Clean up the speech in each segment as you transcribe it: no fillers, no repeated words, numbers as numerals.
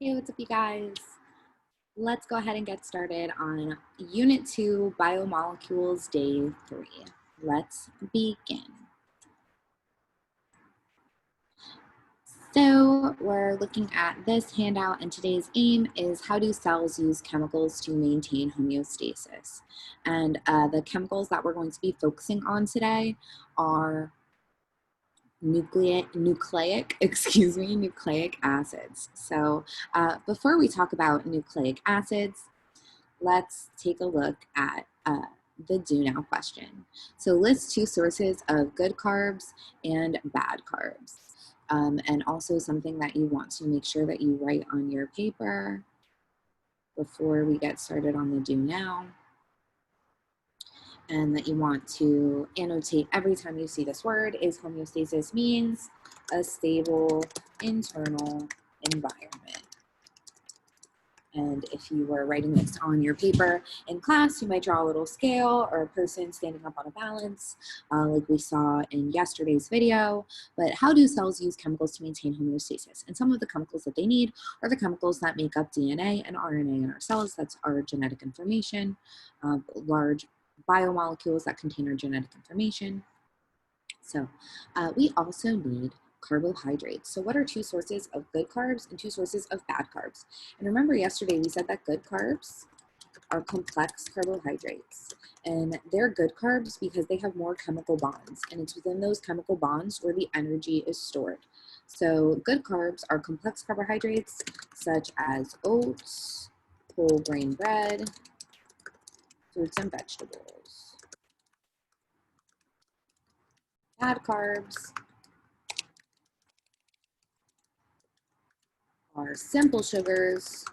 Hey, what's up, you guys? Let's go ahead and get started on Unit 2, Biomolecules, Day 3. Let's begin. So we're looking at this handout, and today's aim is how do cells use chemicals to maintain homeostasis? And the chemicals that we're going to be focusing on today are nucleic acids. So before we talk about nucleic acids, let's take a look at the do now question. So list 2 sources of good carbs and bad carbs. And also something that you want to make sure that you write on your paper before we get started on the do now. And that you want to annotate every time you see this word is homeostasis means a stable internal environment. And if you were writing this on your paper in class, you might draw a little scale or a person standing up on a balance, like we saw in yesterday's video. But how do cells use chemicals to maintain homeostasis? And some of the chemicals that they need are the chemicals that make up DNA and RNA in our cells. That's our genetic information, large biomolecules that contain our genetic information. So we also need carbohydrates. So what are 2 sources of good carbs and 2 sources of bad carbs? And remember yesterday we said that good carbs are complex carbohydrates. And they're good carbs because they have more chemical bonds. And it's within those chemical bonds where the energy is stored. So good carbs are complex carbohydrates such as oats, whole grain bread, fruits and vegetables. Bad carbs are simple sugars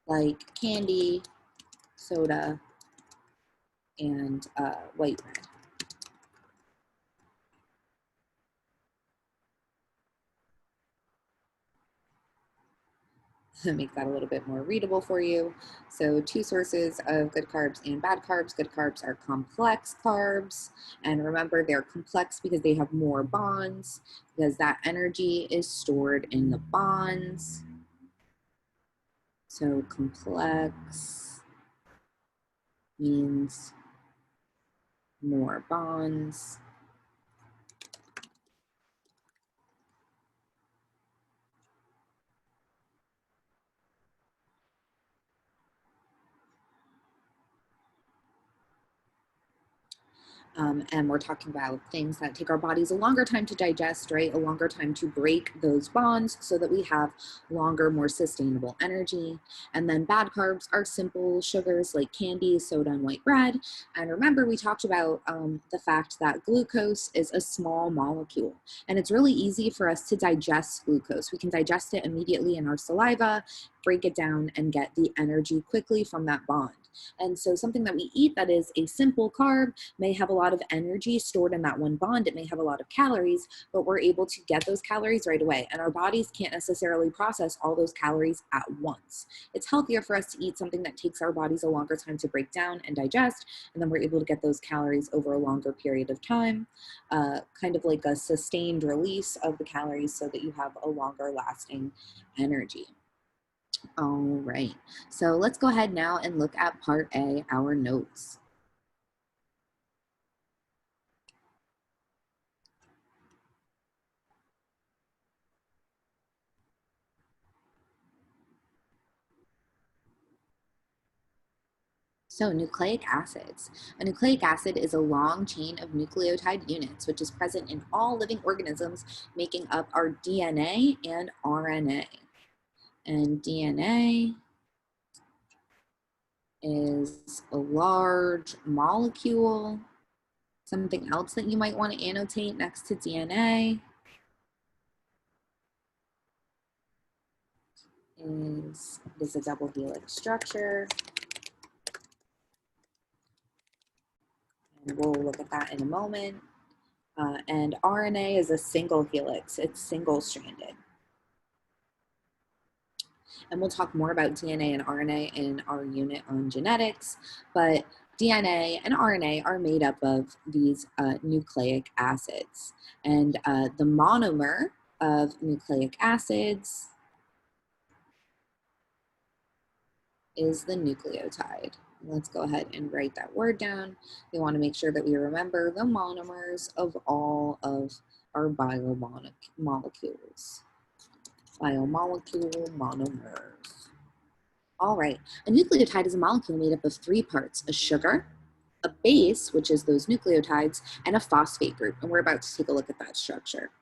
like candy, soda, and white bread. Make that a little bit more readable for you. So 2 sources of good carbs and bad carbs. Good carbs are complex carbs. And remember, they're complex because they have more bonds, because that energy is stored in the bonds. So complex means more bonds. And we're talking about things that take our bodies a longer time to digest, right? A longer time to break those bonds so that we have longer, more sustainable energy. And then bad carbs are simple sugars like candy, soda, and white bread. And remember, we talked about the fact that glucose is a small molecule. And it's really easy for us to digest glucose. We can digest it immediately in our saliva, break it down, and get the energy quickly from that bond. And so something that we eat that is a simple carb may have a lot of energy stored in that one bond. It may have a lot of calories, but we're able to get those calories right away. And our bodies can't necessarily process all those calories at once. It's healthier for us to eat something that takes our bodies a longer time to break down and digest, and then we're able to get those calories over a longer period of time, kind of like a sustained release of the calories so that you have a longer lasting energy. All right, so let's go ahead now and look at part A, our notes. So nucleic acids. A nucleic acid is a long chain of nucleotide units, which is present in all living organisms, making up our DNA and RNA. And DNA is a large molecule. Something else that you might want to annotate next to DNA is a double helix structure. And we'll look at that in a moment. And RNA is a single helix. It's single-stranded. And we'll talk more about DNA and RNA in our unit on genetics, but DNA and RNA are made up of these nucleic acids. And the monomer of nucleic acids is the nucleotide. Let's go ahead and write that word down. We want to make sure that we remember the monomers of all of our biomolecules. Biomolecule monomers. All right, a nucleotide is a molecule made up of three parts: a sugar, a base, which is those nucleotides, and a phosphate group. And we're about to take a look at that structure.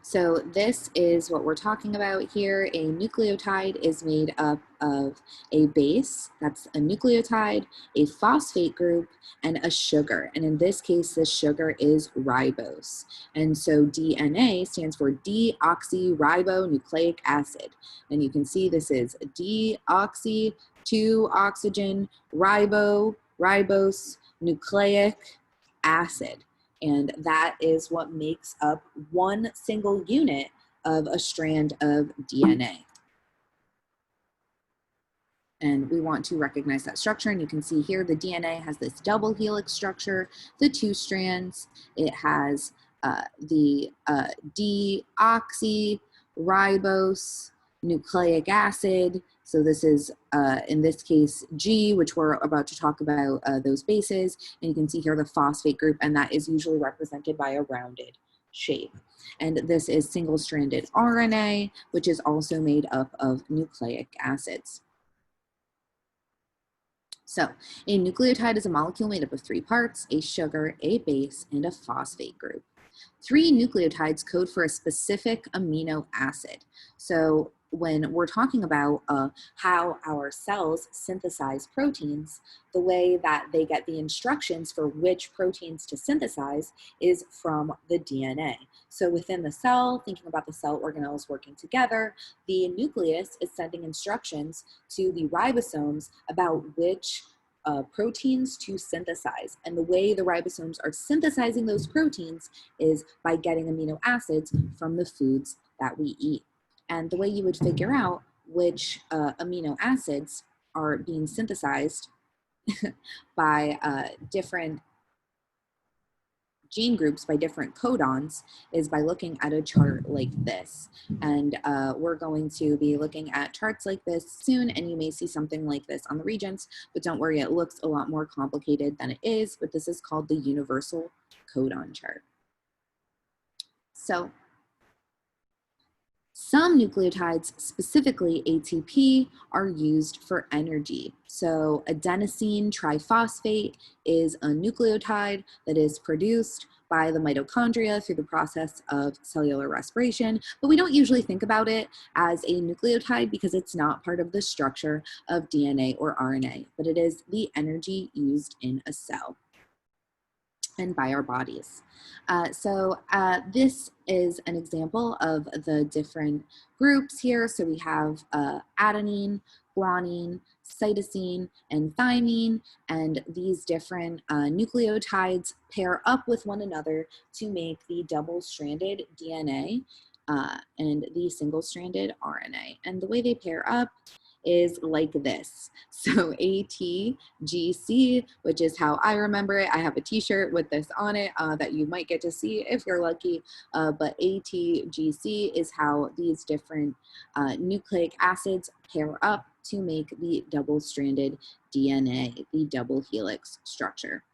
So this is what we're talking about here. A nucleotide is made up of a base, that's a nucleotide, a phosphate group, and a sugar. And in this case, the sugar is ribose. And so DNA stands for deoxyribonucleic acid. And you can see this is deoxy, 2 oxygen, ribose, nucleic acid. And that is what makes up one single unit of a strand of DNA. And we want to recognize that structure. And you can see here the DNA has this double helix structure, the 2 strands. It has the deoxyribose nucleic acid. So this is, in this case, G, which we're about to talk about those bases. And you can see here the phosphate group, and that is usually represented by a rounded shape. And this is single-stranded RNA, which is also made up of nucleic acids. So a nucleotide is a molecule made up of 3 parts: a sugar, a base, and a phosphate group. 3 nucleotides code for a specific amino acid. So when we're talking about how our cells synthesize proteins, the way that they get the instructions for which proteins to synthesize is from the DNA. So within the cell, thinking about the cell organelles working together, the nucleus is sending instructions to the ribosomes about which proteins to synthesize. And the way the ribosomes are synthesizing those proteins is by getting amino acids from the foods that we eat. And the way you would figure out which amino acids are being synthesized by different gene groups, by different codons, is by looking at a chart like this. And we're going to be looking at charts like this soon, and you may see something like this on the Regents, but don't worry, it looks a lot more complicated than it is, but this is called the universal codon chart. So some nucleotides, specifically ATP, are used for energy. So adenosine triphosphate is a nucleotide that is produced by the mitochondria through the process of cellular respiration, but we don't usually think about it as a nucleotide because it's not part of the structure of DNA or RNA, but it is the energy used in a cell and by our bodies. This is an example of the different groups here. So we have adenine, guanine, cytosine, and thymine, and these different nucleotides pair up with one another to make the double-stranded DNA and the single-stranded RNA. And the way they pair up is like this. So ATGC, which is how I remember it. I have a t-shirt with this on it that you might get to see if you're lucky, but ATGC is how these different nucleic acids pair up to make the double-stranded DNA, the double helix structure.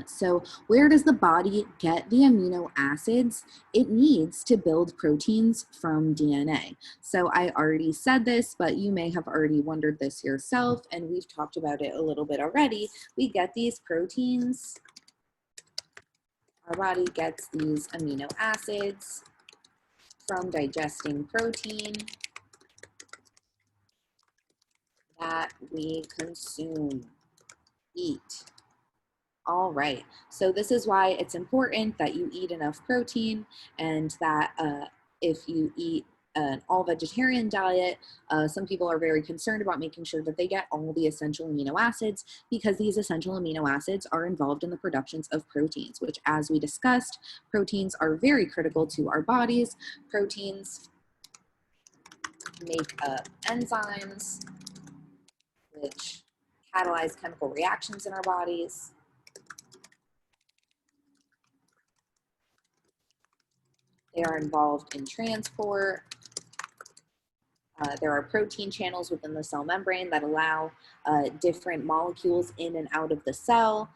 So where does the body get the amino acids it needs to build proteins from DNA? So I already said this, but you may have already wondered this yourself, and we've talked about it a little bit already. We get these proteins. Our body gets these amino acids from digesting protein that we consume, eat. All right, so this is why it's important that you eat enough protein, and that if you eat an all-vegetarian diet, some people are very concerned about making sure that they get all the essential amino acids, because these essential amino acids are involved in the productions of proteins, which, as we discussed, proteins are very critical to our bodies. Proteins make up enzymes, which catalyze chemical reactions in our bodies. They are involved in transport There are protein channels within the cell membrane that allow different molecules in and out of the cell.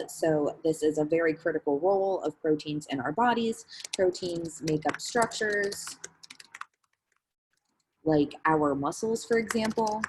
So this is a very critical role of proteins in our bodies. Proteins make up structures like our muscles, for example.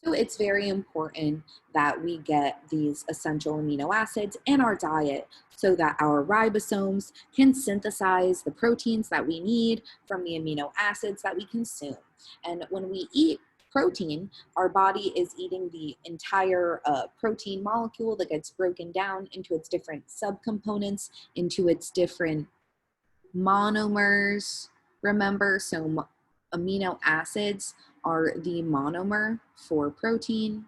So it's very important that we get these essential amino acids in our diet so that our ribosomes can synthesize the proteins that we need from the amino acids that we consume. And when we eat protein, our body is eating the entire protein molecule that gets broken down into its different subcomponents, into its different monomers, remember? So amino acids are the monomer for protein.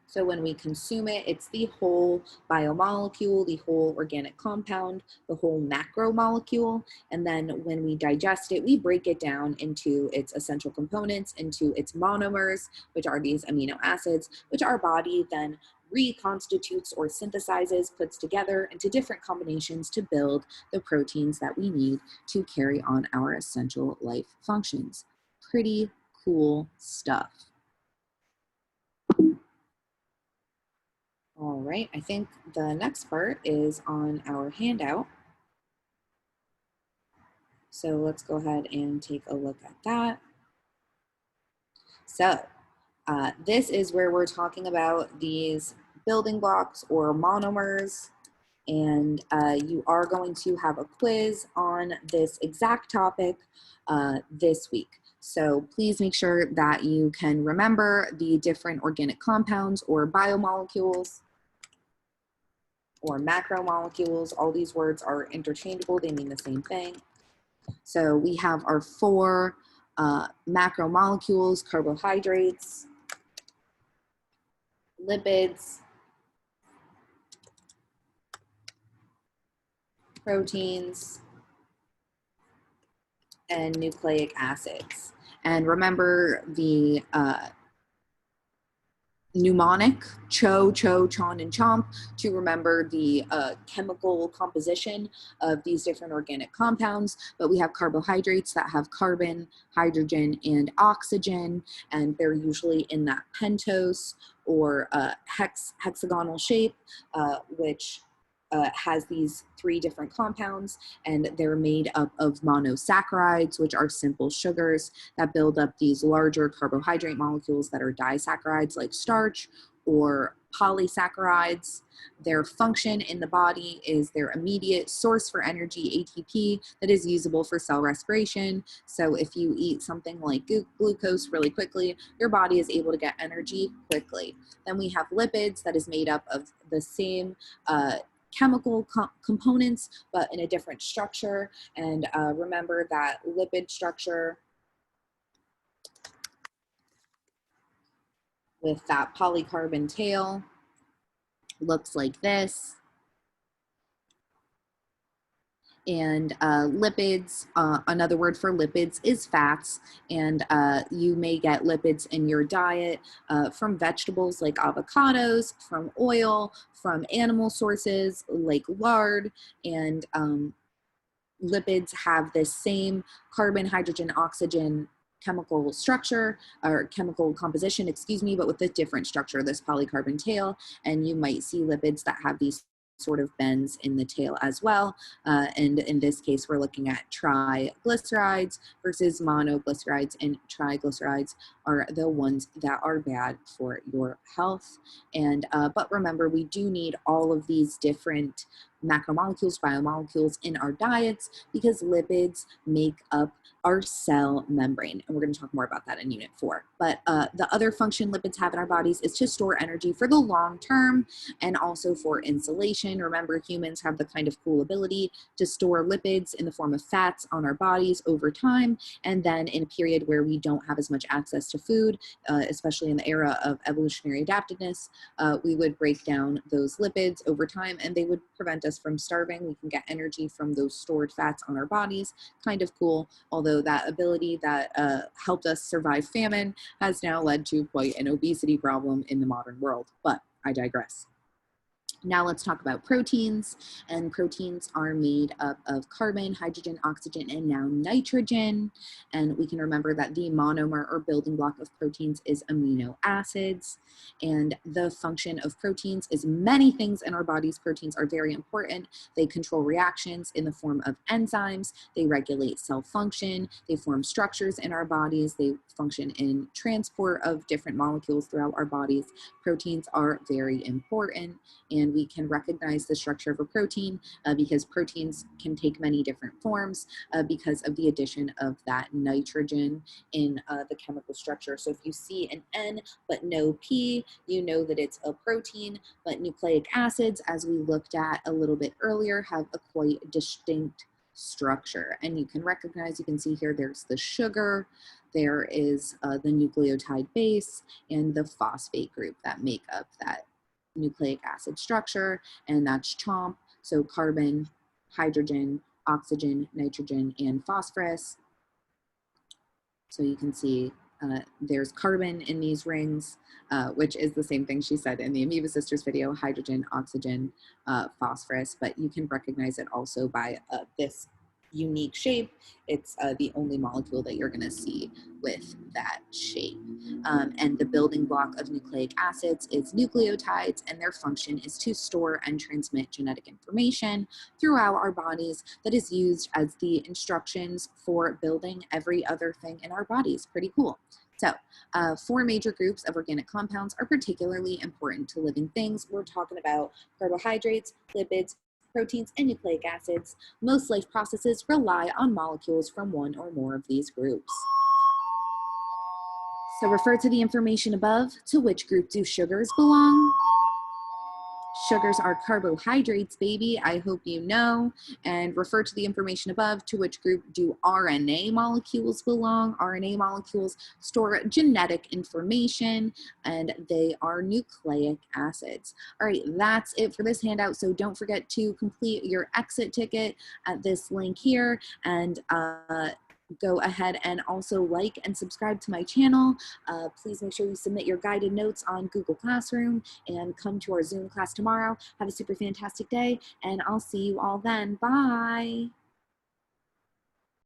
So when we consume it, it's the whole biomolecule, the whole organic compound, the whole macromolecule. And then when we digest it, we break it down into its essential components, into its monomers, which are these amino acids, which our body then reconstitutes or synthesizes, puts together into different combinations to build the proteins that we need to carry on our essential life functions. Pretty cool stuff. All right, I think the next part is on our handout. So let's go ahead and take a look at that. So this is where we're talking about these building blocks or monomers, and you are going to have a quiz on this exact topic this week. So please make sure that you can remember the different organic compounds or biomolecules or macromolecules. All these words are interchangeable, they mean the same thing. So we have our four macromolecules: carbohydrates, lipids, proteins, and nucleic acids. And remember the mnemonic, cho, chon, and chomp, to remember the chemical composition of these different organic compounds. But we have carbohydrates that have carbon, hydrogen, and oxygen, and they're usually in that pentose or hexagonal shape, which has these three different compounds, and they're made up of monosaccharides, which are simple sugars that build up these larger carbohydrate molecules that are disaccharides like starch or polysaccharides. Their function in the body is their immediate source for energy, ATP, that is usable for cell respiration. So if you eat something like glucose really quickly, your body is able to get energy quickly. Then we have lipids, that is made up of the same chemical components, but in a different structure. And remember that lipid structure with that polycarbon tail looks like this. And lipids, another word for lipids is fats, and you may get lipids in your diet from vegetables like avocados, from oil, from animal sources like lard, and lipids have this same carbon, hydrogen, oxygen chemical structure or chemical composition, excuse me, but with a different structure, this polycarbon tail. And you might see lipids that have these sort of bends in the tail as well. And in this case, we're looking at triglycerides versus monoglycerides, and triglycerides are the ones that are bad for your health. And but remember, we do need all of these different macromolecules, biomolecules in our diets, because lipids make up our cell membrane. And we're going to talk more about that in Unit 4. But the other function lipids have in our bodies is to store energy for the long term and also for insulation. Remember, humans have the kind of cool ability to store lipids in the form of fats on our bodies over time. And then in a period where we don't have as much access to food, especially in the era of evolutionary adaptiveness, we would break down those lipids over time, and they would prevent us from starving. We can get energy from those stored fats on our bodies. Kind of cool, although that ability that helped us survive famine has now led to quite an obesity problem in the modern world. But I digress. Now let's talk about proteins, and proteins are made up of carbon, hydrogen, oxygen, and now nitrogen. And we can remember that the monomer or building block of proteins is amino acids. And the function of proteins is many things in our bodies. Proteins are very important. They control reactions in the form of enzymes. They regulate cell function. They form structures in our bodies. They function in transport of different molecules throughout our bodies. Proteins are very important, and we can recognize the structure of a protein because proteins can take many different forms because of the addition of that nitrogen in the chemical structure. So if you see an N but no P, you know that it's a protein. But nucleic acids, as we looked at a little bit earlier, have a quite distinct structure. And you can recognize, you can see here, there's the sugar, there is the nucleotide base, and the phosphate group that make up that nucleic acid structure, and that's CHOMP, so carbon, hydrogen, oxygen, nitrogen, and phosphorus. So you can see there's carbon in these rings, which is the same thing she said in the Amoeba Sisters video, hydrogen, oxygen, phosphorus, but you can recognize it also by this unique shape. It's the only molecule that you're gonna see with that shape. And the building block of nucleic acids is nucleotides, and their function is to store and transmit genetic information throughout our bodies that is used as the instructions for building every other thing in our bodies. Pretty cool. So 4 major groups of organic compounds are particularly important to living things. We're talking about carbohydrates, lipids, proteins, and nucleic acids. Most life processes rely on molecules from one or more of these groups. So refer to the information above. To which group do sugars belong? Sugars are carbohydrates, baby. I hope you know. And refer to the information above. To which group do RNA molecules belong? RNA molecules store genetic information, and they are nucleic acids. All right, that's it for this handout. So don't forget to complete your exit ticket at this link here, and go ahead and also like and subscribe to my channel. Please make sure you submit your guided notes on Google Classroom, and come to our Zoom class tomorrow. Have a super fantastic day, and I'll see you all then. Bye.